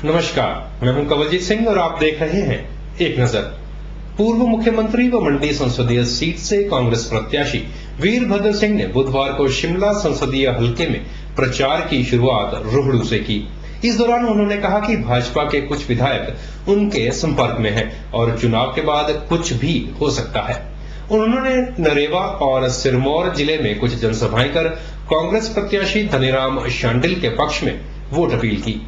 नमस्कार, मैं हूं कवलजीत सिंह और आप देख रहे हैं एक नजर। पूर्व मुख्यमंत्री व मंडी संसदीय सीट से कांग्रेस प्रत्याशी वीरभद्र सिंह ने बुधवार को शिमला संसदीय हलके में प्रचार की शुरुआत रोहड़ू से की। इस दौरान उन्होंने कहा कि भाजपा के कुछ विधायक उनके संपर्क में हैं और चुनाव के बाद कुछ भी हो सकता है। उन्होंने नरेवा और सिरमौर जिले में कुछ जनसभाएं कर कांग्रेस प्रत्याशी धनीराम शांडिल के पक्ष में वोट अपील की।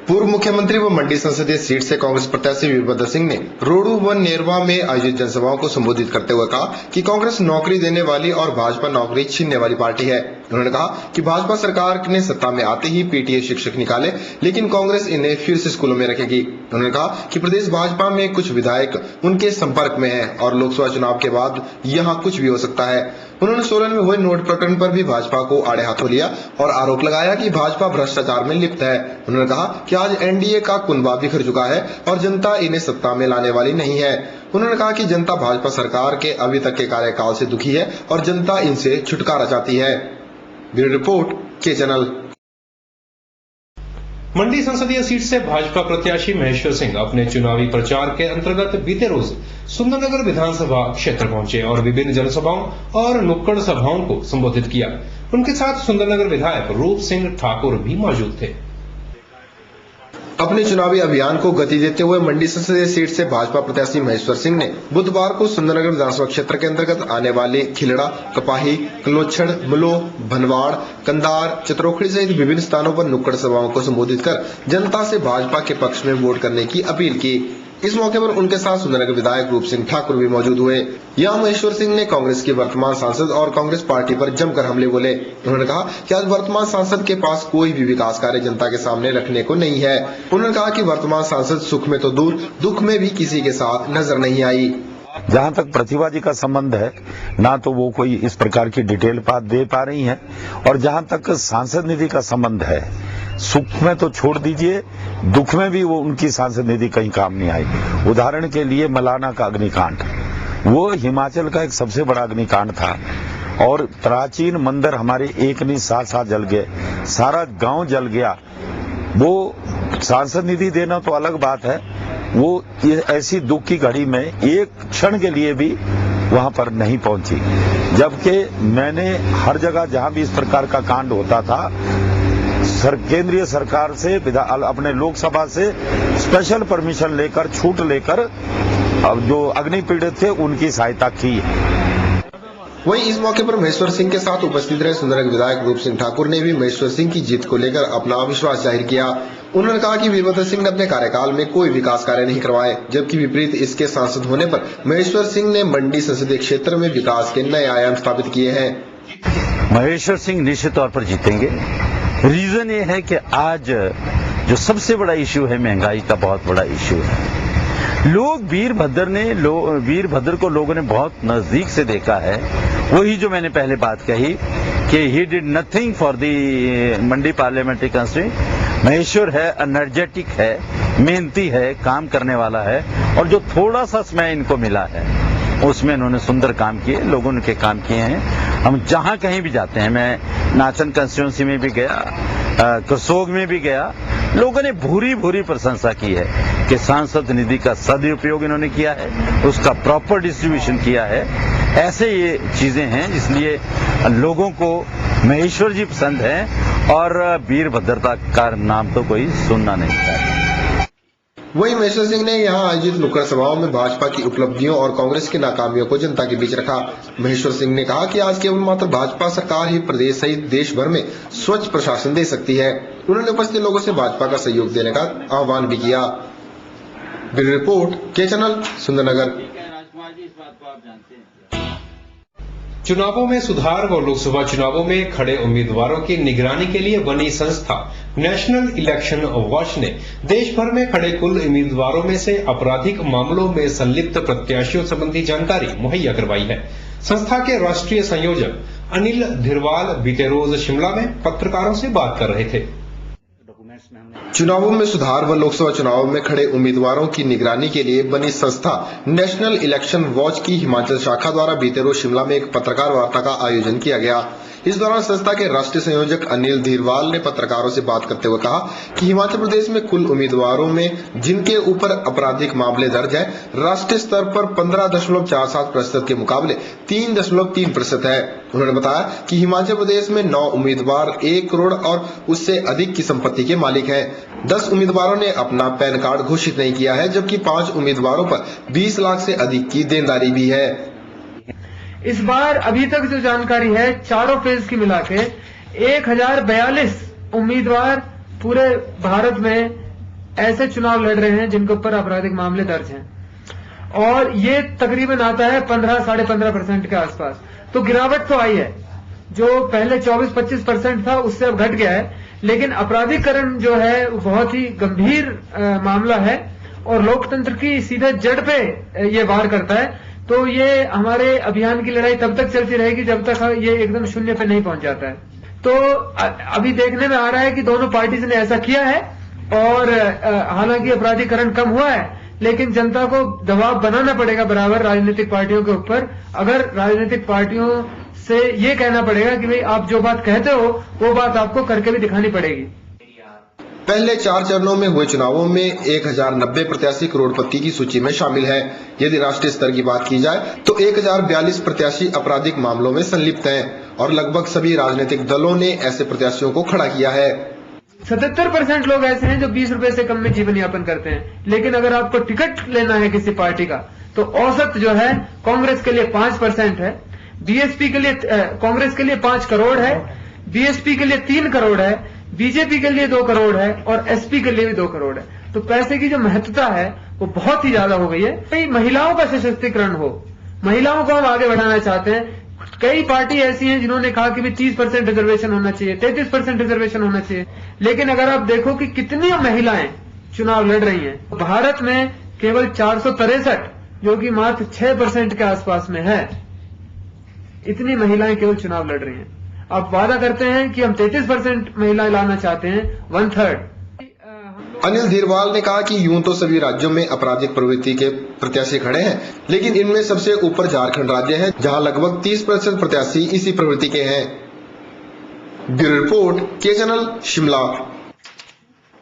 पूर्व मुख्यमंत्री व मंडी संसदीय सीट से कांग्रेस प्रत्याशी वीरभद्र सिंह ने रोहड़ू व नेरवा में आयोजित जनसभाओं को संबोधित करते हुए कहा कि कांग्रेस नौकरी देने वाली और भाजपा नौकरी छीनने वाली पार्टी है। उन्होंने कहा कि भाजपा सरकार ने सत्ता में आते ही पीटीए शिक्षक निकाले, लेकिन कांग्रेस इन्हें फिर से स्कूलों में रखेगी। उन्होंने कहा कि प्रदेश भाजपा में कुछ विधायक उनके संपर्क में हैं और लोकसभा चुनाव के बाद यहाँ कुछ भी हो सकता है। उन्होंने सोलन में हुए नोट प्रकरण पर भी भाजपा को आड़े हाथों लिया और आरोप लगाया कि भाजपा भ्रष्टाचार में लिप्त है। उन्होंने कहा कि आज एनडीए का कुनबा बिखर चुका है और जनता इन्हें सत्ता में लाने वाली नहीं है। उन्होंने कहा कि जनता भाजपा सरकार के अभी तक के कार्यकाल से दुखी है और जनता इनसे छुटकारा चाहती है। ब्यूरो रिपोर्ट के चैनल। मंडी संसदीय सीट से भाजपा प्रत्याशी महेश्वर सिंह अपने चुनावी प्रचार के अंतर्गत बीते रोज सुंदरनगर विधानसभा क्षेत्र पहुंचे और विभिन्न जनसभाओं और नुक्कड़ सभाओं को संबोधित किया। उनके साथ सुंदरनगर विधायक रूप सिंह ठाकुर भी मौजूद थे। अपने चुनावी अभियान को गति देते हुए मंडी संसदीय सीट से भाजपा प्रत्याशी महेश्वर सिंह ने बुधवार को सुंदरनगर विधानसभा क्षेत्र के अंतर्गत आने वाले खिलड़ा, कपाही, कलोछड़, मलो, भनवाड़, कंधार, चित्रोखड़ी सहित विभिन्न स्थानों पर नुक्कड़ सभाओं को संबोधित कर जनता से भाजपा के पक्ष में वोट करने की अपील की। इस मौके पर उनके साथ सुंदरनगर विधायक रूप सिंह ठाकुर भी मौजूद हुए। यहाँ महेश्वर सिंह ने कांग्रेस के वर्तमान सांसद और कांग्रेस पार्टी पर जमकर हमले बोले। उन्होंने कहा कि आज वर्तमान सांसद के पास कोई भी विकास कार्य जनता के सामने रखने को नहीं है। उन्होंने कहा कि वर्तमान सांसद सुख में तो दूर, दुख में भी किसी के साथ नजर नहीं आई। जहां तक प्रतिभा जी का संबंध है, ना तो वो कोई इस प्रकार की डिटेल बात दे पा रही हैं, और जहां तक सांसद निधि का संबंध है, सुख में तो छोड़ दीजिए, दुख में भी वो उनकी सांसद निधि कहीं काम नहीं आई। उदाहरण के लिए मलाना का अग्निकांड, वो हिमाचल का एक सबसे बड़ा अग्निकांड था और प्राचीन मंदिर हमारे एक नहीं 7 जल गए, सारा गांव जल गया। वो सांसद निधि देना तो अलग बात है, वो ऐसी दुख की घड़ी में एक क्षण के लिए भी वहां पर नहीं पहुंची। जबकि मैंने हर जगह जहां भी इस प्रकार का कांड होता था, केंद्रीय सरकार से, अपने लोकसभा से स्पेशल परमिशन लेकर, छूट लेकर जो अग्नि पीड़ित थे उनकी सहायता की। वहीं इस मौके पर महेश्वर सिंह के साथ उपस्थित रहे सुंदरनगर विधायक रूप सिंह ठाकुर ने भी महेश्वर सिंह की जीत को लेकर अपना विश्वास जाहिर किया। उन्होंने कहा कि वीरभद्र सिंह ने अपने कार्यकाल में कोई विकास कार्य नहीं करवाए, जबकि विपरीत इसके सांसद होने पर महेश्वर सिंह ने मंडी संसदीय क्षेत्र में विकास के नए आयाम स्थापित किए हैं। महेश्वर सिंह निश्चित तौर पर जीतेंगे। रीजन ये है कि आज जो सबसे बड़ा इश्यू है, महंगाई का बहुत बड़ा इश्यू है। लोग वीरभद्र को लोगों ने बहुत नजदीक से देखा है। वही जो मैंने पहले बात कही कि he did nothing for the Mandi parliamentary constituency. Maheshwar है, एनर्जेटिक है, मेहनती है, काम करने वाला है, और जो थोड़ा सा समय इनको मिला है उसमें इन्होंने सुंदर काम किए, लोगों ने काम किए हैं। हम जहां कहीं भी जाते हैं, मैं नाचन कंस्टिट्यूएंसी में भी गया, करसोग में भी गया, लोगों ने भूरी प्रशंसा की है कि सांसद निधि का सदुपयोग इन्होंने किया है, उसका प्रॉपर डिस्ट्रीब्यूशन किया है। ऐसे ये चीजें हैं, इसलिए लोगों को महेश्वर जी पसंद है और वीरभद्रता का नाम तो कोई सुनना नहीं चाहता। वहीं महेश्वर सिंह ने यहां आयोजित नुक्कड़ सभाओं में भाजपा की उपलब्धियों और कांग्रेस की नाकामियों को जनता के बीच रखा। महेश्वर सिंह ने कहा कि आज केवल मात्र भाजपा सरकार ही प्रदेश सहित देश भर में स्वच्छ प्रशासन दे सकती है। उन्होंने उपस्थित लोगों से भाजपा का सहयोग देने का आह्वान भी किया। ब्यूरो रिपोर्ट के चैनल, सुंदरनगर। चुनावों में सुधार व लोकसभा चुनावों में खड़े उम्मीदवारों की निगरानी के लिए बनी संस्था नेशनल इलेक्शन वॉच ने देश भर में खड़े कुल उम्मीदवारों में से आपराधिक मामलों में संलिप्त प्रत्याशियों संबंधी जानकारी मुहैया करवाई है। संस्था के राष्ट्रीय संयोजक अनिल धिरवाल बीते रोज शिमला में पत्रकारों से बात कर रहे थे। चुनावों में सुधार व लोकसभा चुनाव में खड़े उम्मीदवारों की निगरानी के लिए बनी संस्था नेशनल इलेक्शन वॉच की हिमाचल शाखा द्वारा बीते रोज शिमला में एक पत्रकार वार्ता का आयोजन किया गया। इस दौरान संस्था के राष्ट्रीय संयोजक अनिल धीरवाल ने पत्रकारों से बात करते हुए कहा कि हिमाचल प्रदेश में कुल उम्मीदवारों में जिनके ऊपर आपराधिक मामले दर्ज है, राष्ट्रीय स्तर पर 15.47% के मुकाबले 3.3% है। उन्होंने बताया कि हिमाचल प्रदेश में 9 उम्मीदवार 1 करोड़ और उससे अधिक की संपत्ति के मालिक हैं। 10 उम्मीदवारों ने अपना पैन कार्ड घोषित नहीं किया है, जबकि 5 उम्मीदवारों पर 20 लाख से अधिक की देनदारी भी है। इस बार अभी तक जो जानकारी है, चारों फेज की मिला के 1042 उम्मीदवार पूरे भारत में ऐसे चुनाव लड़ रहे हैं जिनके ऊपर आपराधिक मामले दर्ज हैं, और ये तकरीबन आता है 15-15.5% के आसपास। तो गिरावट तो आई है, जो पहले 24-25% था उससे अब घट गया है, लेकिन आपराधिकरण जो है बहुत ही गंभीर मामला है और लोकतंत्र की सीधे जड़ पे ये वार करता है। तो ये हमारे अभियान की लड़ाई तब तक चलती रहेगी जब तक ये एकदम शून्य पे नहीं पहुंच जाता है। तो अभी देखने में आ रहा है कि दोनों पार्टीज ने ऐसा किया है, और हालांकि अपराधीकरण कम हुआ है, लेकिन जनता को दबाव बनाना पड़ेगा बराबर राजनीतिक पार्टियों के ऊपर। अगर राजनीतिक पार्टियों से ये कहना पड़ेगा कि भाई आप जो बात कहते हो वो बात आपको करके भी दिखानी पड़ेगी। पहले 4 चरणों में हुए चुनावों में 1090 प्रत्याशी करोड़पति की सूची में शामिल हैं। यदि राष्ट्रीय स्तर की बात की जाए तो 1042 प्रत्याशी आपराधिक मामलों में संलिप्त हैं और लगभग सभी राजनीतिक दलों ने ऐसे प्रत्याशियों को खड़ा किया है। 77% लोग ऐसे हैं जो 20 रुपए से कम में जीवन यापन करते हैं, लेकिन अगर आपको टिकट लेना है किसी पार्टी का तो औसत जो है कांग्रेस के लिए 5% है, बीएसपी के लिए कांग्रेस के लिए 5 करोड़ है, बीएसपी के लिए 3 करोड़ है, बीजेपी के लिए 2 करोड़ है और एसपी के लिए भी 2 करोड़ है। तो पैसे की जो महत्ता है वो बहुत ही ज्यादा हो गई है। कई महिलाओं का सशक्तिकरण हो, महिलाओं को हम आगे बढ़ाना चाहते हैं। कई पार्टी ऐसी हैं जिन्होंने कहा कि भी 30% रिजर्वेशन होना चाहिए, 33% रिजर्वेशन होना चाहिए, लेकिन अगर आप देखो कि कितनी महिलाएं चुनाव लड़ रही हैं, भारत में केवल 463 जो कि मात्र 6% के आसपास में है, इतनी महिलाएं केवल चुनाव लड़ रही हैं। आप वादा करते हैं कि हम 33% महिलाएं लाना चाहते हैं, 1/3। अनिल धीरवाल ने कहा कि यूं तो सभी राज्यों में आपराधिक प्रवृत्ति के प्रत्याशी खड़े हैं, लेकिन इनमें सबसे ऊपर झारखंड राज्य है, जहां लगभग 30% प्रत्याशी इसी प्रवृत्ति के हैं। ब्यूरो रिपोर्ट, के चैनल, शिमला।